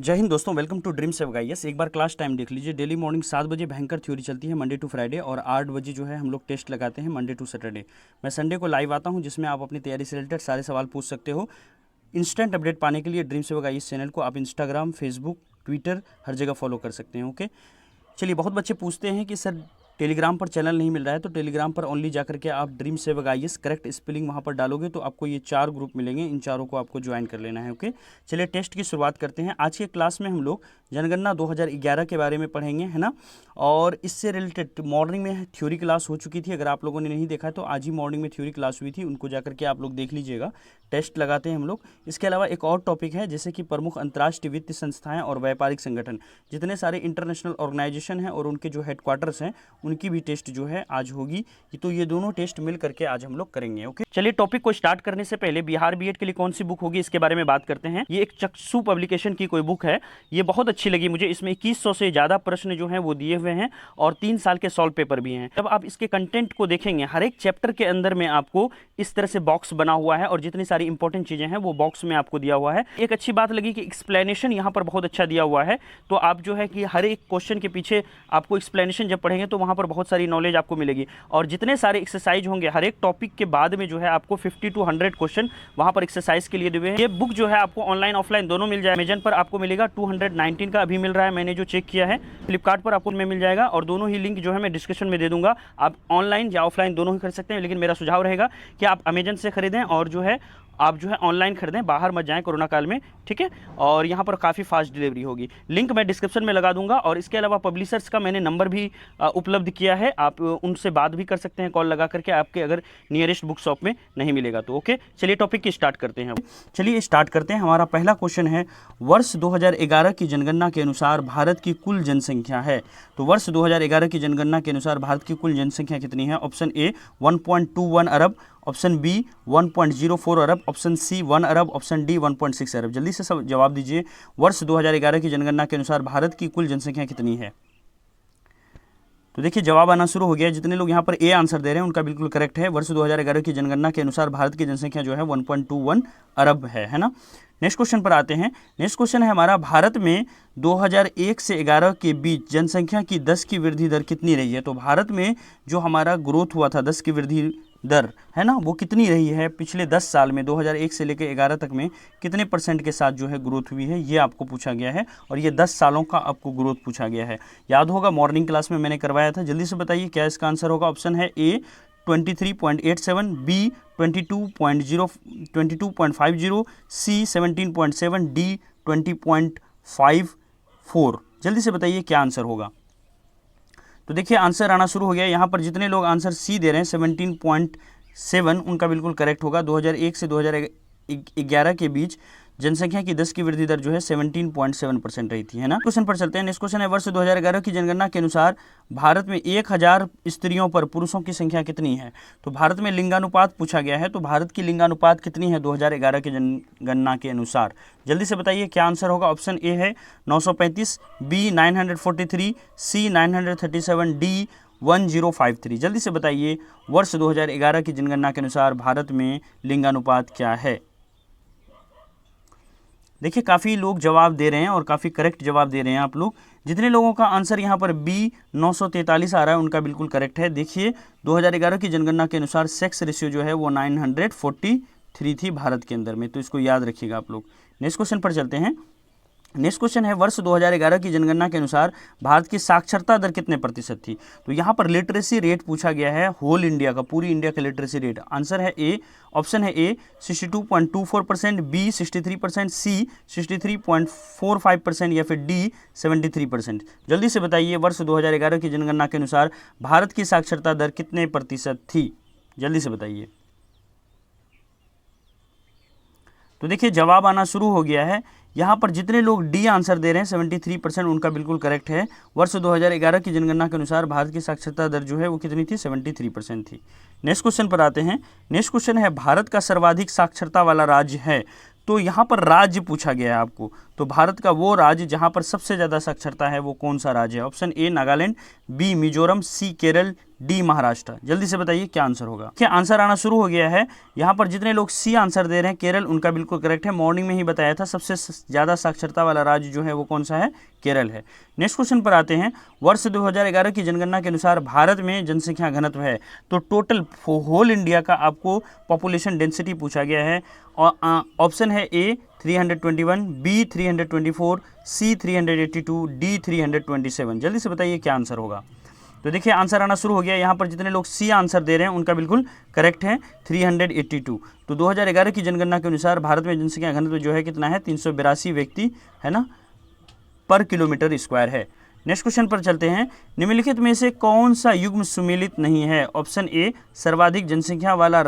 जय हिंद दोस्तों, welcome to Dream Save guys. एक बार क्लास टाइम देख लीजिए। डेली मॉर्निंग 7 बजे भयंकर थ्योरी चलती है मंडे टू फ्राइडे, और 8 बजे जो है हम लोग टेस्ट लगाते हैं मंडे टू सैटरडे। मैं संडे को लाइव आता हूं, जिसमें आप अपनी तैयारी से रिलेटेड सारे सवाल पूछ सकते हो। इंस्टेंट अपडेट पाने के लिए ड्रीम सेव गाइस चैनल को आप इंस्टाग्राम, फेसबुक, ट्विटर हर जगह फॉलो कर सकते हैं। ओके, चलिए। बहुत बच्चे पूछते हैं कि सर टेलीग्राम पर चैनल नहीं मिल रहा है, तो टेलीग्राम पर ओनली जाकर के आप dream Save guys correct spelling वहाँ पर डालोगे तो आपको ये 4 ग्रुप मिलेंगे। इन चारों को आपको ज्वाइन कर लेना है। ओके, चलिए टेस्ट की शुरुआत करते हैं। आज के क्लास में हम लोग जनगणना 2011 के बारे में पढ़ेंगे, है ना। और इससे रिलेटेड मॉर्निंग में थ्योरी क्लास हो चुकी थी। अगर आप लोगों ने नहीं देखा है तो आज ही मॉर्निंग में थ्योरी क्लास हुई थी, उनको जाकर के आप लोग देख लीजिएगा। टेस्ट लगाते हैं हम लोग। इसके अलावा एक और टॉपिक है, जैसे कि प्रमुख अंतर्राष्ट्रीय वित्तीय संस्थाएं और व्यापारिक संगठन, जितने सारे इंटरनेशनल ऑर्गेनाइजेशन हैं और उनके जो हेडक्वार्टर्स हैं, उनकी भी टेस्ट जो है आज होगी। तो ये दोनों टेस्ट मिल करके आज हम लोग करेंगे। ओके, चलिए टॉपिक को स्टार्ट करने से पहले बिहार बीएड के लिए कौन सी बुक होगी इसके बारे में बात करते हैं। ये एक चक्षु पब्लिकेशन की कोई बुक है, ये बहुत अच्छी लगी मुझे। इसमें 2100 से ज़्यादा प्रश्न जो हैं वो दिए हुए हैं और 3 साल के सॉल्व पेपर भी हैं। जब आप इसके कंटेंट को देखेंगे, हर एक चैप्टर के अंदर में आपको इस तरह से बॉक्स बना हुआ है और जितनी सारी इंपॉर्टेंट चीज़ें हैं वो बॉक्स में आपको दिया हुआ है। एक अच्छी बात लगी कि एक्सप्लेनेशन यहाँ पर बहुत अच्छा दिया हुआ है। तो आप जो है कि हर एक क्वेश्चन के पीछे आपको एक्सप्लेनेशन जब पढ़ेंगे तो वहाँ पर बहुत सारी नॉलेज आपको मिलेगी। और जितने सारे एक्सरसाइज होंगे हर एक टॉपिक के बाद में जो है आपको 50 to 100 क्वेश्चन वहाँ पर एक्सरसाइज के लिए दिए हैं। ये बुक जो है आपको ऑनलाइन ऑफलाइन दोनों मिल जाएगा। अमेजन पर आपको मिलेगा 219 का अभी मिल रहा है, मैंने जो चेक किया है। फ्लिपकार्ट पर आपको मिल जाएगा, और दोनों ही लिंक जो है मैं डिस्क्रिप्शन में दे दूंगा। आप ऑनलाइन या ऑफलाइन दोनों ही खरीद सकते हैं, लेकिन मेरा सुझाव रहेगा कि आप अमेजन से खरीदें और जो है आप जो है ऑनलाइन खरीदें, बाहर मत जाएं कोरोना काल में, ठीक है। और यहाँ पर काफ़ी फास्ट डिलीवरी होगी। लिंक मैं डिस्क्रिप्शन में लगा दूंगा। और इसके अलावा पब्लिशर्स का मैंने नंबर भी उपलब्ध किया है, आप उनसे बात भी कर सकते हैं कॉल लगा करके, आपके अगर नियरेस्ट बुक शॉप में नहीं मिलेगा तो। ओके, चलिए टॉपिक की स्टार्ट करते हैं। चलिए स्टार्ट करते हैं। हमारा पहला क्वेश्चन है, वर्ष 2011 की जनगणना के अनुसार भारत की कुल जनसंख्या है। तो वर्ष 2011 की जनगणना के अनुसार भारत की कुल जनसंख्या कितनी है? ऑप्शन ए 1.21 अरब, ऑप्शन बी 1.04 अरब, ऑप्शन सी 1 अरब, ऑप्शन डी 1.6 अरब। जल्दी से सब जवाब दीजिए। वर्ष 2011 की जनगणना के अनुसार भारत की कुल जनसंख्या कितनी है? तो देखिए जवाब आना शुरू हो गया। जितने लोग यहाँ पर ए आंसर दे रहे हैं उनका बिल्कुल करेक्ट है। वर्ष 2011 की जनगणना के अनुसार भारत की जनसंख्या जो है 1.21 अरब है ना। नेक्स्ट क्वेश्चन पर आते हैं। नेक्स्ट क्वेश्चन है हमारा, भारत में 2001 से 11 के बीच जनसंख्या की 10 की वृद्धि दर कितनी रही है? तो भारत में जो हमारा ग्रोथ हुआ था 10 की वृद्धि दर, है ना, वो कितनी रही है पिछले 10 साल में? 2001 से लेकर 11 तक में कितने % के साथ जो है ग्रोथ हुई है, ये आपको पूछा गया है। और ये 10 सालों का आपको ग्रोथ पूछा गया है। याद होगा मॉर्निंग क्लास में मैंने करवाया था। जल्दी से बताइए क्या इसका आंसर होगा। ऑप्शन है ए 23.87, बी 22.50, सी 17.7, डी 20.54। जल्दी से बताइए क्या आंसर होगा। तो देखिए आंसर आना शुरू हो गया। यहाँ पर जितने लोग आंसर सी दे रहे हैं 17.7, उनका बिल्कुल करेक्ट होगा। 2001 से 2011 के बीच जनसंख्या की 10 की वृद्धि दर जो है 17.7% रही थी, है ना। क्वेश्चन पर चलते हैं। नेक्स्ट क्वेश्चन है, वर्ष 2011 की जनगणना के अनुसार भारत में 1000 स्त्रियों पर पुरुषों की संख्या कितनी है? तो भारत में लिंगानुपात पूछा गया है। तो भारत की लिंगानुपात कितनी है 2011 की जनगणना के अनुसार? जल्दी से बताइए क्या आंसर होगा। ऑप्शन ए है 935, बी 943, सी 937, डी 1053। जल्दी से बताइए वर्ष 2011 की जनगणना के अनुसार भारत में लिंगानुपात क्या है? देखिए काफ़ी लोग जवाब दे रहे हैं और काफ़ी करेक्ट जवाब दे रहे हैं आप लोग। जितने लोगों का आंसर यहाँ पर बी 943 आ रहा है उनका बिल्कुल करेक्ट है। देखिए 2011 की जनगणना के अनुसार सेक्स रेशियो जो है वो 943 थी भारत के अंदर में, तो इसको याद रखिएगा आप लोग। नेक्स्ट क्वेश्चन पर चलते हैं। नेक्स्ट क्वेश्चन है, वर्ष 2011 की जनगणना के अनुसार भारत की साक्षरता दर कितने % थी? तो यहाँ पर लिटरेसी रेट पूछा गया है, होल इंडिया का, पूरी इंडिया का लिटरेसी रेट। आंसर है ए, ऑप्शन है ए 62.24%, बी 63%, सी 63.45% या फिर डी 73%। जल्दी से बताइए वर्ष 2011 की जनगणना के अनुसार भारत की साक्षरता दर कितने % थी? जल्दी से बताइए। तो देखिए जवाब आना शुरू हो गया है। यहाँ पर जितने लोग डी आंसर दे रहे हैं 73%, उनका बिल्कुल करेक्ट है। वर्ष 2011 की जनगणना के अनुसार भारत की साक्षरता दर जो है वो कितनी थी? 73% थी। नेक्स्ट क्वेश्चन पर आते हैं। नेक्स्ट क्वेश्चन है, भारत का सर्वाधिक साक्षरता वाला राज्य है। तो यहाँ पर राज्य पूछा गया है आपको। तो भारत का वो राज्य जहां पर सबसे ज़्यादा साक्षरता है वो कौन सा राज्य है? Option A Nagaland, B Mizoram, C Kerala, D Maharashtra. जल्दी से बताइए क्या आंसर होगा। क्या आंसर आना शुरू हो गया है। यहाँ पर जितने लोग सी आंसर दे रहे हैं केरल, उनका बिल्कुल करेक्ट है। मॉर्निंग में ही बताया था सबसे ज़्यादा साक्षरता वाला राज्य जो है वो कौन सा है? केरल है। नेक्स्ट क्वेश्चन पर आते हैं। वर्ष 2011 की जनगणना के अनुसार भारत में जनसंख्या घनत्व है, तो टोटल होल इंडिया का आपको पॉपुलेशन डेंसिटी पूछा गया है। और ऑप्शन है ए 321, बी 324, सी 382, डी 327। जल्दी से बताइए क्या आंसर होगा। तो देखिए आंसर आना शुरू हो गया। यहाँ पर जितने लोग सी आंसर दे रहे हैं उनका बिल्कुल करेक्ट है 382। तो 2011 की जनगणना के अनुसार भारत में जनसंख्या घनत्व जो है कितना है? 382 व्यक्ति है ना पर किलोमीटर स्क्वायर है। नेक्स्ट क्वेश्चन पर चलते हैं। निम्नलिखित में से कौन सा युग्म सुमेलित नहीं है? ऑप्शन ए सर्वाधिक जनसंख्या वाला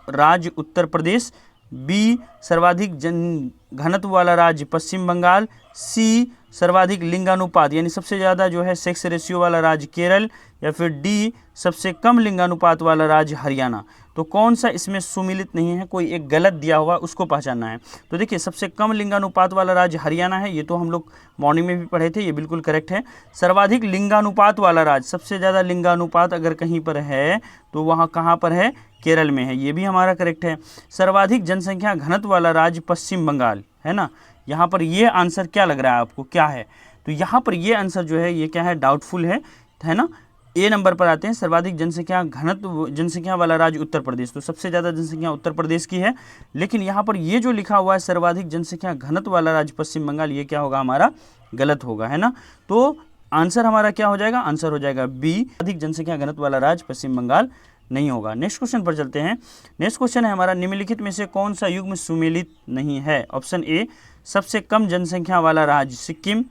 राज्य उत्तर प्रदेश, बी सर्वाधिक जन घनत्व वाला राज्य पश्चिम बंगाल, सी सर्वाधिक लिंगानुपात यानी सबसे ज़्यादा जो है सेक्स रेशियो वाला राज्य केरल, या फिर डी सबसे कम लिंगानुपात वाला राज्य हरियाणा। तो कौन सा इसमें सुमिलित नहीं है? कोई एक गलत दिया हुआ उसको पहचानना है। तो देखिए सबसे कम लिंगानुपात वाला राज्य हरियाणा है, ये तो हम लोग मॉर्निंग में भी पढ़े थे, ये बिल्कुल करेक्ट है। सर्वाधिक लिंगानुपात वाला राज्य, सबसे ज़्यादा लिंगानुपात अगर कहीं पर है तो वहाँ कहाँ पर है? केरल में है, ये भी हमारा करेक्ट है। सर्वाधिक जनसंख्या घनत्व वाला राज्य पश्चिम बंगाल है ना। यहाँ पर ये आंसर क्या लग रहा है आपको, क्या है? तो यहाँ पर ये आंसर जो है ये क्या है? डाउटफुल है ना। ए नंबर पर आते हैं। सर्वाधिक जनसंख्या घनत्व जनसंख्या वाला राज्य उत्तर प्रदेश, तो सबसे ज़्यादा जनसंख्या उत्तर प्रदेश की है। लेकिन यहाँ पर ये जो लिखा हुआ है सर्वाधिक जनसंख्या घनत्व वाला राज्य पश्चिम बंगाल, ये क्या होगा? हमारा गलत होगा है ना। तो आंसर हमारा क्या हो जाएगा? आंसर हो जाएगा बी, अधिक जनसंख्या घनत्व वाला राज्य पश्चिम बंगाल नहीं होगा। नेक्स्ट क्वेश्चन पर चलते हैं। नेक्स्ट क्वेश्चन है हमारा, निम्नलिखित में से कौन सा युग्म सुमेलित नहीं है? ऑप्शन ए सबसे कम जनसंख्या वाला राज्य सिक्किम,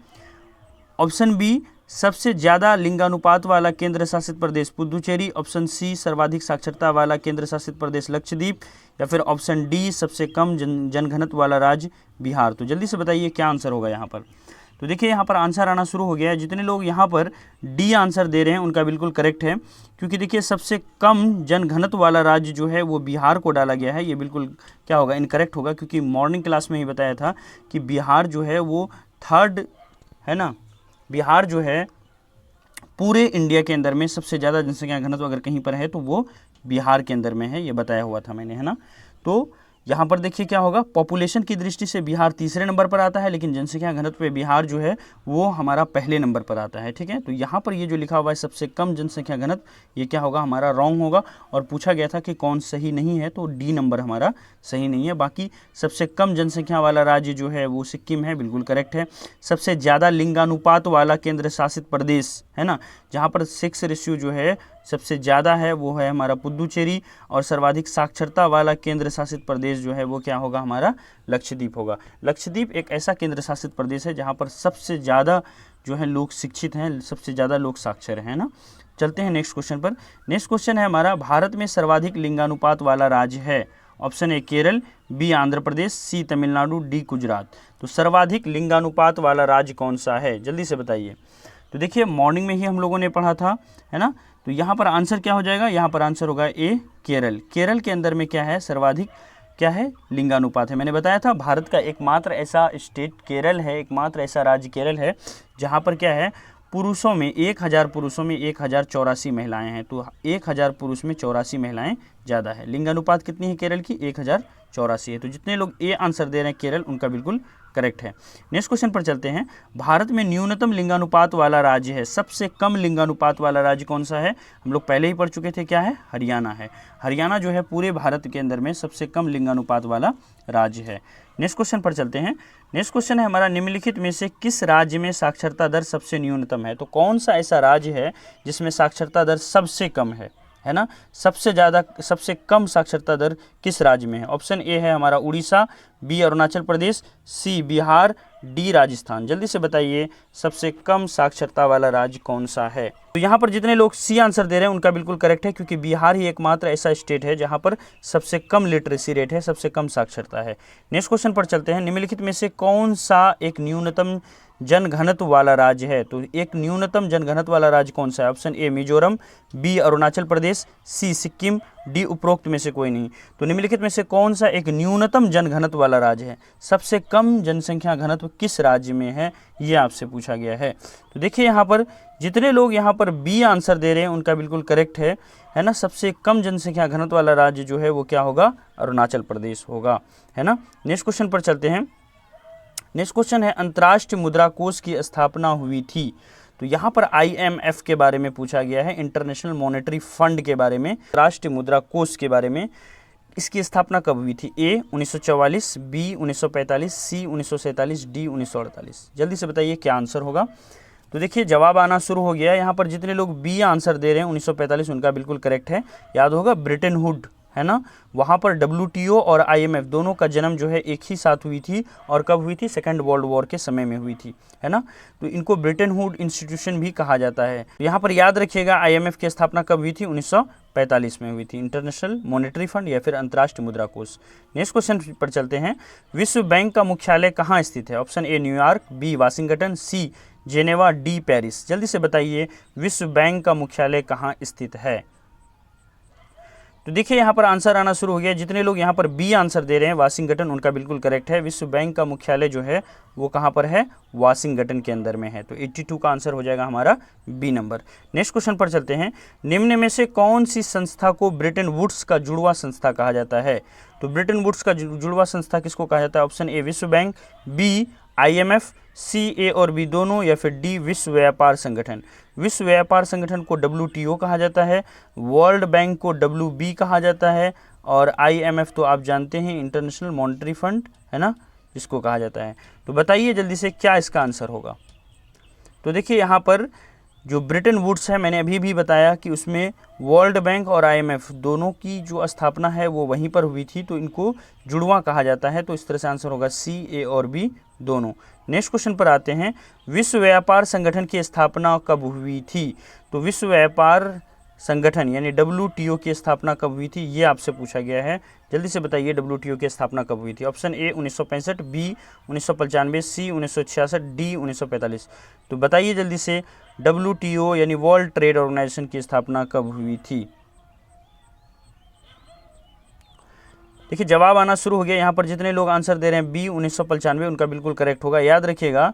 ऑप्शन बी सबसे ज़्यादा लिंगानुपात वाला केंद्र शासित प्रदेश पुदुचेरी, ऑप्शन सी सर्वाधिक साक्षरता वाला केंद्र शासित प्रदेश लक्षद्वीप, या फिर ऑप्शन डी सबसे कम जनघनत्व वाला राज्य बिहार। तो जल्दी से बताइए क्या आंसर होगा यहाँ पर। तो देखिए यहाँ पर आंसर आना शुरू हो गया है। जितने लोग यहाँ पर डी आंसर दे रहे हैं उनका बिल्कुल करेक्ट है, क्योंकि देखिए सबसे कम जनघनत्व वाला राज्य जो है वो बिहार को डाला गया है। ये बिल्कुल क्या होगा? इनकरेक्ट होगा, क्योंकि मॉर्निंग क्लास में ही बताया था कि बिहार जो है वो थर्ड है ना। बिहार जो है पूरे इंडिया के अंदर में सबसे ज़्यादा जनसंख्या घनत्व अगर कहीं पर है तो वो बिहार के अंदर में है, ये बताया हुआ था मैंने है ना। तो यहाँ पर देखिए क्या होगा, पॉपुलेशन की दृष्टि से बिहार तीसरे नंबर पर आता है, लेकिन जनसंख्या घनत्व पे बिहार जो है वो हमारा पहले नंबर पर आता है। ठीक है, तो यहाँ पर ये जो लिखा हुआ है सबसे कम जनसंख्या घनत्व, ये क्या होगा? हमारा रॉन्ग होगा। और पूछा गया था कि कौन सही नहीं है, तो डी नंबर हमारा सही नहीं है। बाकी सबसे कम जनसंख्या वाला राज्य जो है वो सिक्किम है, बिल्कुल करेक्ट है। सबसे ज़्यादा लिंगानुपात वाला केंद्र शासित प्रदेश है ना, जहाँ पर सेक्स रेशियो जो है सबसे ज़्यादा है वो है हमारा पुदुचेरी। और सर्वाधिक साक्षरता वाला केंद्र शासित प्रदेश जो है वो क्या होगा? हमारा लक्षद्वीप होगा। लक्षद्वीप एक ऐसा केंद्र शासित प्रदेश है जहाँ पर सबसे ज़्यादा जो है लोग शिक्षित हैं, सबसे ज़्यादा लोग साक्षर हैं ना। चलते हैं नेक्स्ट क्वेश्चन पर। नेक्स्ट क्वेश्चन है हमारा, भारत में सर्वाधिक लिंगानुपात वाला राज्य है। Option A Kerala, B Andhra Pradesh, C Tamil Nadu, D Gujarat. तो सर्वाधिक लिंगानुपात वाला राज्य कौन सा है? जल्दी से बताइए। तो देखिए मॉर्निंग में ही हम लोगों ने पढ़ा था है ना। तो यहाँ पर आंसर क्या हो जाएगा? यहाँ पर आंसर होगा ए केरल। केरल के अंदर में क्या है? सर्वाधिक क्या है? लिंगानुपात है। मैंने बताया था भारत का एकमात्र ऐसा स्टेट केरल है, एकमात्र ऐसा राज्य केरल है जहाँ पर क्या है, पुरुषों में 1000 पुरुषों में 1084 महिलाएं हैं। तो 1000 पुरुष में 84 महिलाएं ज़्यादा है। लिंगानुपात कितनी है केरल की? 1084 है। तो जितने लोग ए आंसर दे रहे हैं केरल, उनका बिल्कुल करेक्ट है। नेक्स्ट क्वेश्चन पर चलते हैं। भारत में न्यूनतम लिंगानुपात वाला राज्य है, सबसे कम लिंगानुपात वाला राज्य कौन सा है? हम लोग पहले ही पढ़ चुके थे, क्या है? हरियाणा है। हरियाणा जो है पूरे भारत के अंदर में सबसे कम लिंगानुपात वाला राज्य है। नेक्स्ट क्वेश्चन पर चलते हैं। नेक्स्ट क्वेश्चन है हमारा, निम्नलिखित में से किस राज्य में साक्षरता दर सबसे न्यूनतम है? तो कौन सा ऐसा राज्य है जिसमें साक्षरता दर सबसे कम है ना? सबसे ज़्यादा सबसे कम साक्षरता दर किस राज्य में है? ऑप्शन ए है हमारा उड़ीसा, बी अरुणाचल प्रदेश, सी बिहार, डी राजस्थान। जल्दी से बताइए सबसे कम साक्षरता वाला राज्य कौन सा है? तो यहाँ पर जितने लोग सी आंसर दे रहे हैं उनका बिल्कुल करेक्ट है, क्योंकि बिहार ही एकमात्र ऐसा स्टेट है जहाँ पर सबसे कम लिटरेसी रेट है, सबसे कम साक्षरता है। नेक्स्ट क्वेश्चन पर चलते हैं। निम्नलिखित में से कौन सा एक न्यूनतम जनघनत्व वाला राज्य है? तो एक न्यूनतम जनघनत्व वाला राज्य कौन सा है? Option A Mizoram, B Arunachal Pradesh, C Sikkim, D उपरोक्त में से कोई नहीं। तो निम्नलिखित में से कौन सा एक न्यूनतम जनघनत्व वाला राज्य है? सबसे कम जनसंख्या घनत्व किस राज्य में है, ये आपसे पूछा गया है। तो देखिए यहाँ पर जितने लोग यहाँ पर बी आंसर दे रहे हैं उनका बिल्कुल करेक्ट है ना। सबसे कम जनसंख्या घनत्व वाला राज्य जो है वो क्या होगा? अरुणाचल प्रदेश होगा, है ना। नेक्स्ट क्वेश्चन पर चलते हैं। नेक्स्ट क्वेश्चन है अंतर्राष्ट्रीय मुद्रा कोष की स्थापना हुई थी। तो यहाँ पर IMF के बारे में पूछा गया है, इंटरनेशनल मॉनेटरी फंड के बारे में, राष्ट्रीय मुद्रा कोष के बारे में। इसकी स्थापना कब हुई थी? ए 1944, बी 1945, सी 1947, डी 1948। जल्दी से बताइए क्या आंसर होगा। तो देखिए जवाब आना शुरू हो गया। यहाँ पर जितने लोग बी आंसर दे रहे हैं 1945 उनका बिल्कुल करेक्ट है। याद होगा ब्रिटेन वुड, है ना, वहाँ पर WTO और IMF दोनों का जन्म जो है एक ही साथ हुई थी। और कब हुई थी? सेकेंड वर्ल्ड वॉर के समय में हुई थी, है ना। तो इनको ब्रिटेन वुड इंस्टीट्यूशन भी कहा जाता है। यहाँ पर याद रखिएगा IMF की स्थापना कब हुई थी? 1945 में हुई थी, इंटरनेशनल मॉनेटरी फंड या फिर अंतर्राष्ट्रीय मुद्रा कोष। नेक्स्ट क्वेश्चन पर चलते हैं। विश्व बैंक का मुख्यालय कहाँ स्थित है? Option A New York, B Washington, C Geneva, D Paris. जल्दी से बताइए विश्व बैंक का मुख्यालय कहाँ स्थित है। तो देखिए यहाँ पर आंसर आना शुरू हो गया। जितने लोग यहाँ पर बी आंसर दे रहे हैं वाशिंगटन, उनका बिल्कुल करेक्ट है। विश्व बैंक का मुख्यालय जो है वो कहाँ पर है? वाशिंगटन के अंदर में है। तो 82 का आंसर हो जाएगा हमारा बी नंबर। नेक्स्ट क्वेश्चन पर चलते हैं। निम्न में से कौन सी संस्था को ब्रिटेन वुड्स का जुड़वा संस्था कहा जाता है? तो ब्रिटेन वुड्स का जुड़वा संस्था किसको कहा जाता है? ऑप्शन ए विश्व बैंक, बी IMF, सी ए और बी दोनों, या फिर डी विश्व व्यापार संगठन। विश्व व्यापार संगठन को WTO कहा जाता है, वर्ल्ड बैंक को WB कहा जाता है, और IMF तो आप जानते हैं इंटरनेशनल मॉनेटरी फंड, है ना, जिसको कहा जाता है। तो बताइए जल्दी से क्या इसका आंसर होगा। तो देखिए यहाँ पर जो ब्रिटेन वुड्स है, मैंने अभी भी बताया कि उसमें वर्ल्ड बैंक और IMF दोनों की जो स्थापना है वो वहीं पर हुई थी, तो इनको जुड़वा कहा जाता है। तो इस तरह से आंसर होगा सी, ए और बी दोनों। नेक्स्ट क्वेश्चन पर आते हैं। विश्व व्यापार संगठन की स्थापना कब हुई थी? तो विश्व व्यापार संगठन यानी WTO की स्थापना कब हुई थी, ये आपसे पूछा गया है। जल्दी से बताइए WTO की स्थापना कब हुई थी। Option A 1965, B 1995, C 1966, D 1945। तो बताइए जल्दी से WTO यानी वर्ल्ड ट्रेड ऑर्गेनाइजेशन की स्थापना कब हुई थी। देखिए जवाब आना शुरू हो गया। यहाँ पर जितने लोग आंसर दे रहे हैं बी 1995 उनका बिल्कुल करेक्ट होगा। याद रखिएगा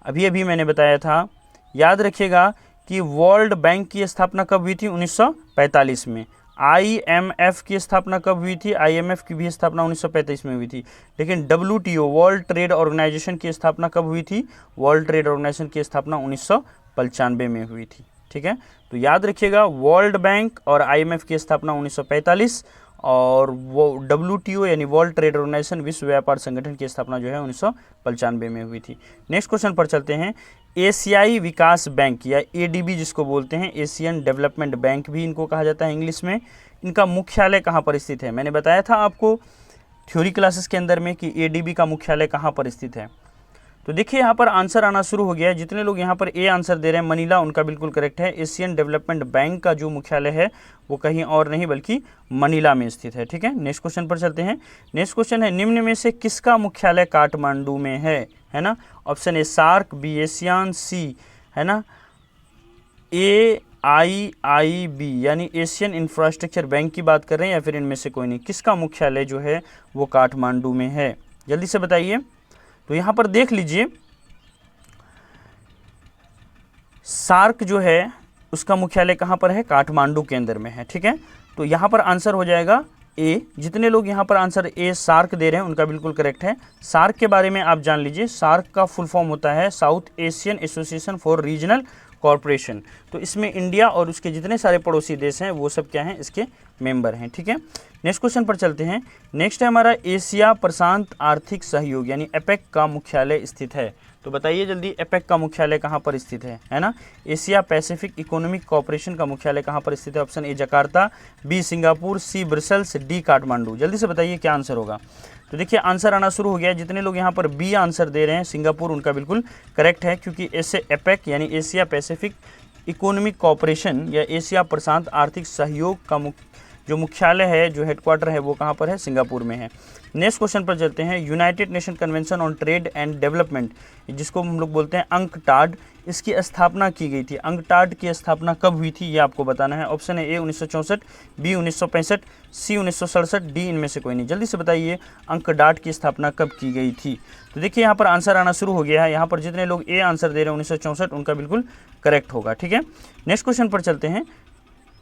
अभी अभी मैंने बताया था, याद रखिएगा कि वर्ल्ड बैंक की स्थापना कब हुई थी? 1945 में। IMF की स्थापना कब हुई थी? IMF की भी स्थापना 1935 में हुई थी। लेकिन WTO वर्ल्ड ट्रेड ऑर्गेनाइजेशन की स्थापना कब हुई थी? वर्ल्ड ट्रेड ऑर्गेनाइजेशन की स्थापना 1995 में हुई थी। ठीक है, तो याद रखिएगा वर्ल्ड बैंक और IMF की स्थापना 1945 और वो WTO यानी वर्ल्ड ट्रेड ऑर्गेनाइजेशन विश्व व्यापार संगठन की स्थापना जो है 1995 में हुई थी। नेक्स्ट क्वेश्चन पर चलते हैं। एशियाई विकास बैंक या ADB जिसको बोलते हैं, एशियन डेवलपमेंट बैंक भी इनको कहा जाता है इंग्लिश में, इनका मुख्यालय कहाँ पर स्थित है? मैंने बताया था आपको थ्योरी क्लासेस के अंदर में कि ADB का मुख्यालय कहाँ पर स्थित है। तो देखिए यहाँ पर आंसर आना शुरू हो गया है। जितने लोग यहाँ पर ए आंसर दे रहे हैं मनीला, उनका बिल्कुल करेक्ट है। एशियन डेवलपमेंट बैंक का जो मुख्यालय है वो कहीं और नहीं बल्कि मनीला में स्थित है। ठीक है, नेक्स्ट क्वेश्चन पर चलते हैं। नेक्स्ट क्वेश्चन है निम्न में से किसका मुख्यालय काठमांडू में है ना। Option A SAARC, B ASEAN, C है ना AIIB यानी एशियन इंफ्रास्ट्रक्चर बैंक की बात कर रहे हैं, या फिर इनमें से कोई नहीं। किसका मुख्यालय जो है वो काठमांडू में है, जल्दी से बताइए। तो यहाँ पर देख लीजिए सार्क जो है उसका मुख्यालय कहाँ पर है? काठमांडू के अंदर में है। ठीक है, तो यहाँ पर आंसर हो जाएगा ए। जितने लोग यहाँ पर आंसर ए सार्क दे रहे हैं उनका बिल्कुल करेक्ट है। सार्क के बारे में आप जान लीजिए, सार्क का फुल फॉर्म होता है south Asian association for regional corporation. तो इसमें इंडिया और उसके जितने सारे पड़ोसी देश हैं वो सब क्या हैं? इसके मेंबर हैं। ठीक है, नेक्स्ट क्वेश्चन पर चलते हैं। नेक्स्ट है हमारा एशिया प्रशांत आर्थिक सहयोग यानी APEC का मुख्यालय स्थित है। तो बताइए जल्दी APEC का मुख्यालय कहाँ पर स्थित है ना। एशिया पैसिफिक इकोनॉमिक कॉर्पोरेशन का मुख्यालय कहाँ पर स्थित है? Option A Jakarta, B Singapore, C Brussels, D Kathmandu. जल्दी से बताइए क्या आंसर होगा। तो देखिए आंसर आना शुरू हो गया है। जितने लोग यहाँ पर बी आंसर दे रहे हैं सिंगापुर, उनका बिल्कुल करेक्ट है, क्योंकि ऐसे APEC यानी एशिया पैसिफिक इकोनॉमिक कॉर्पोरेशन या एशिया प्रशांत आर्थिक सहयोग का जो मुख्यालय है, जो हेडक्वार्टर है वो कहाँ पर है, सिंगापुर में है। नेक्स्ट क्वेश्चन पर चलते हैं। United nation convention on trade and development, जिसको हम लोग बोलते हैं अंकटाड, इसकी स्थापना की गई थी। अंकटाड की स्थापना कब हुई थी ये आपको बताना है। ऑप्शन है ए 1964, बी 1965, सी 1967, डी इनमें से कोई नहीं। जल्दी से बताइए अंकटाड की स्थापना कब की गई थी। तो देखिए यहाँ पर आंसर आना शुरू हो गया है। यहाँ पर जितने लोग ए आंसर दे रहे हैं 1964, उनका बिल्कुल करेक्ट होगा। ठीक है, नेक्स्ट क्वेश्चन पर चलते हैं।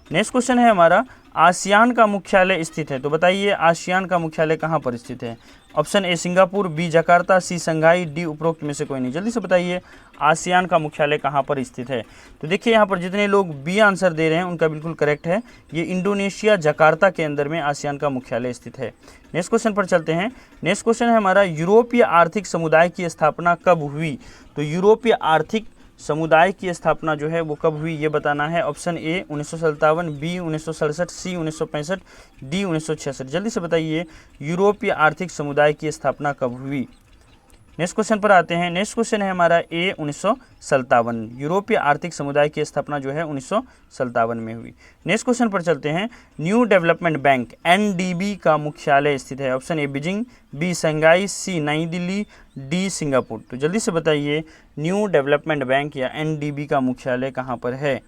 नेक्स्ट क्वेश्चन है हमारा, आसियान का मुख्यालय स्थित है। तो बताइए आसियान का मुख्यालय कहाँ पर स्थित है। Option A Singapore, B Jakarta, C Shanghai, D उपरोक्त में से कोई नहीं। जल्दी से बताइए आसियान का मुख्यालय कहाँ पर स्थित है। तो देखिए यहाँ पर जितने लोग बी आंसर दे रहे हैं उनका बिल्कुल करेक्ट है। ये इंडोनेशिया जकार्ता के अंदर में आसियान का मुख्यालय स्थित है। नेक्स्ट क्वेश्चन पर चलते हैं। नेक्स्ट क्वेश्चन है हमारा, यूरोपीय आर्थिक समुदाय की स्थापना कब हुई। तो यूरोपीय आर्थिक समुदाय की स्थापना जो है वो कब हुई ये बताना है। Option A 1957, B 1967, C 1965, D 1966। जल्दी से बताइए यूरोपीय आर्थिक समुदाय की स्थापना कब हुई। नेक्स्ट क्वेश्चन पर आते हैं। नेक्स्ट क्वेश्चन है हमारा ए 1957, यूरोपीय आर्थिक समुदाय की स्थापना जो है 1957 में हुई। नेक्स्ट क्वेश्चन पर चलते हैं। न्यू डेवलपमेंट बैंक एनडीबी का मुख्यालय स्थित है। Option A Beijing, B Shanghai, C New Delhi, D Singapore. तो जल्दी से बताइए न्यू डेवलपमेंट बैंक या एनडीबी का मुख्यालय कहाँ पर है।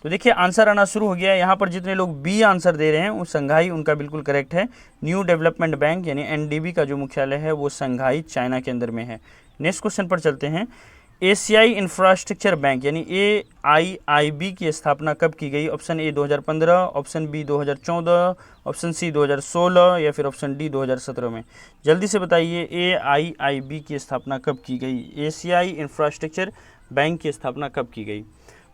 तो देखिए आंसर आना शुरू हो गया है। यहाँ पर जितने लोग बी आंसर दे रहे हैं वो संघाई, उनका बिल्कुल करेक्ट है। न्यू डेवलपमेंट बैंक यानी एनडीबी का जो मुख्यालय है वो संघाई चाइना के अंदर में है। नेक्स्ट क्वेश्चन पर चलते हैं। एशियाई इंफ्रास्ट्रक्चर बैंक यानी AIIB की स्थापना कब की गई। Option A 2015, option B 2014, option C 2016 या फिर ऑप्शन डी 2017 में। जल्दी से बताइए AIIB की स्थापना कब की गई, एशियाई इंफ्रास्ट्रक्चर बैंक की स्थापना कब की गई।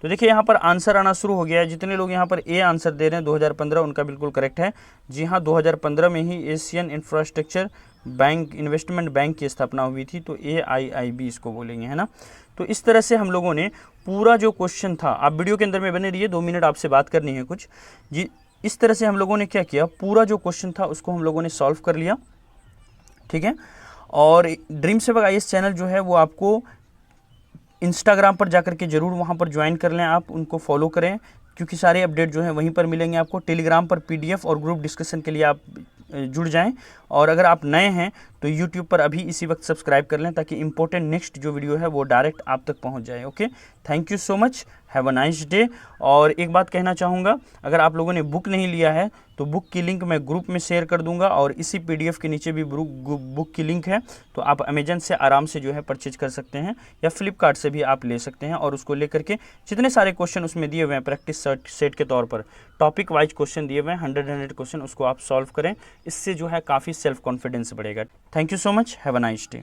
तो देखिए यहाँ पर आंसर आना शुरू हो गया है। जितने लोग यहाँ पर ए आंसर दे रहे हैं 2015, उनका बिल्कुल करेक्ट है। जी हाँ, 2015 में ही Asian Infrastructure Bank, Investment Bank की स्थापना हुई थी। तो AIIB इसको बोलेंगे, है ना। तो इस तरह से हम लोगों ने पूरा जो क्वेश्चन था, आप वीडियो के अंदर में बने रहिए, 2 मिनट आपसे बात करनी है कुछ जी। इस तरह से हम लोगों ने क्या किया, पूरा जो क्वेश्चन था उसको हम लोगों ने सॉल्व कर लिया। ठीक है, और ड्रीम सेवक IAS चैनल जो है वो आपको इंस्टाग्राम पर जाकर के ज़रूर वहाँ पर ज्वाइन कर लें, आप उनको फॉलो करें, क्योंकि सारे अपडेट जो है वहीं पर मिलेंगे आपको। टेलीग्राम पर PDF और ग्रुप डिस्कशन के लिए आप जुड़ जाएं। और अगर आप नए हैं तो यूट्यूब पर अभी इसी वक्त सब्सक्राइब कर लें, ताकि इंपॉर्टेंट नेक्स्ट जो वीडियो है वो डायरेक्ट आप तक पहुंच जाए। Okay, thank you so much, have a nice day. और एक बात कहना चाहूँगा, अगर आप लोगों ने बुक नहीं लिया है तो बुक की लिंक मैं ग्रुप में शेयर कर दूंगा, और इसी PDF के नीचे भी बुक की लिंक है। तो आप अमेजन से आराम से जो है परचेज कर सकते हैं, या फ्लिपकार्ट से भी आप ले सकते हैं। और उसको लेकर के जितने सारे क्वेश्चन उसमें दिए हुए हैं प्रैक्टिस सेट के तौर पर, टॉपिक वाइज क्वेश्चन दिए हुए हैं 100 क्वेश्चन, उसको आप सॉल्व करें। इससे जो है काफ़ी सेल्फ कॉन्फिडेंस बढ़ेगा। Thank you so much, have a nice day.